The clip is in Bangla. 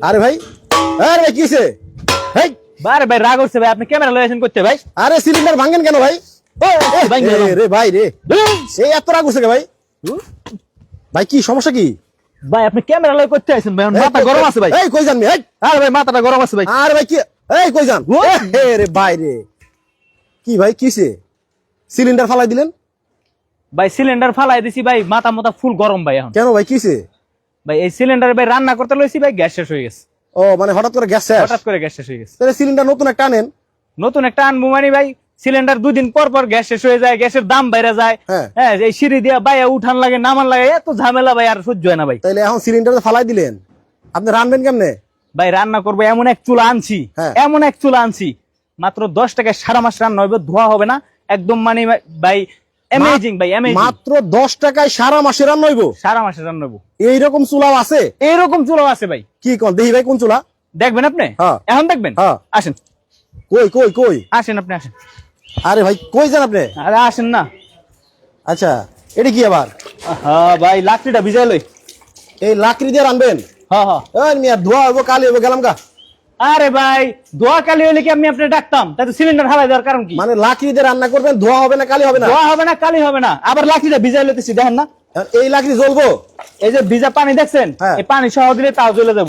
আরে ভাই, আরে ভাই কিসে? হেই, বারে ভাই রাগ হচ্ছে ভাই, আপনি ক্যামেরা লয়ে আসেন করতে ভাই। আরে সিলিন্ডার ভাঙেন কেন ভাই? ভাই রে ভাই রে, সেই এত রাগ হচ্ছে কে ভাই? ভাই কি সমস্যা কি? ভাই আপনি ক্যামেরা লয়ে করতে আইছেন ভাই, আমার মাথা গরম আছে ভাই। এই কই যান মি? এই আরে ভাই মাথাটা গরম আছে ভাই। আরে ভাই কি, এই কই যান? রে ভাই রে, কি ভাই কিসে? সিলিন্ডার ফালাই দিলেন ভাই সিলিন্ডার ফালাই দিছি ভাই, মাথা মাথা ফুল গরম ভাই এখন। কেন ভাই কিসে? ভাই এই সিলিন্ডারে ভাই রান্না করতে লইছি ভাই, গ্যাস শেষ হয়ে গেছে। ও মানে হঠাৎ করে গ্যাস শেষ? হঠাৎ করে গ্যাস শেষ হয়ে গেছে। তাহলে সিলিন্ডার নতুন একটা আনেন। নতুন একটা আনবো মানে ভাই, সিলিন্ডার 2 দিন পর পর গ্যাস শেষ হয়ে যায়, গ্যাসের দাম বাইরে যায়। হ্যাঁ। হ্যাঁ, এই সিঁড়ি দিয়া বাইয়া উঠান লাগে নামান লাগে, এত ঝামেলা ভাই, আর সহ্য হয় না ভাই। তাইলে এখন সিলিন্ডার ফালাই দিলেন, আপনি রানবেন কেমনে? ভাই রান্না করবো এমন এক চুলা আনছি, হ্যাঁ। এমন এক চুলা আনছি, মাত্র 10 টাকায় সারা মাস রান্না হবে, ধোয়া হবে না একদম, মানে ভাই অ্যামেজিং ভাই, অ্যামেজিং। মাত্র 10 টাকায় সারা মাসে রান্না হইব? সারা মাসে রান্না হবো। এইরকম চুলাও আছে? এইরকম চুলাও আছে ভাই। কি কোন দেখি ভাই, কোন চুলা? দেখবেন আপনি? হ্যাঁ। এখন দেখবেন? হ্যাঁ। আসেন কই কই কই? আসেন, আপনি আসেন। আরে ভাই কই যান আপনি? আরে আসেন না। আচ্ছা, এটা কি আবার? হ্যাঁ ভাই, লাকড়িটা ভিজাই লই। এই লাকড়ি দিয়ে রানবেন? হ্যাঁ হ্যাঁ। ওই মিয়া ধোয়া হইব, কালি হইব, গেলাম গা। আরে ভাই দোয়া কালি হলে কি আমি আপনি ডাকতাম? তাতে সিলিন্ডার হারাই দেওয়ার কারণ কি? মানে লাকড়ি দিয়ে রান্না করবেন, ধোয়া হবে না, কালি হবে না? দোয়া হবে না, কালি হবে না, আবার লাকড়িটা ভিজাই লইতেছি, দেখেন না? এই লাকড়ি জ্বলবো? এই যে ভিজা পানি দেখছেন, হ্যাঁ। এই পানি সহ দিলে তাও জ্বলে যাবে।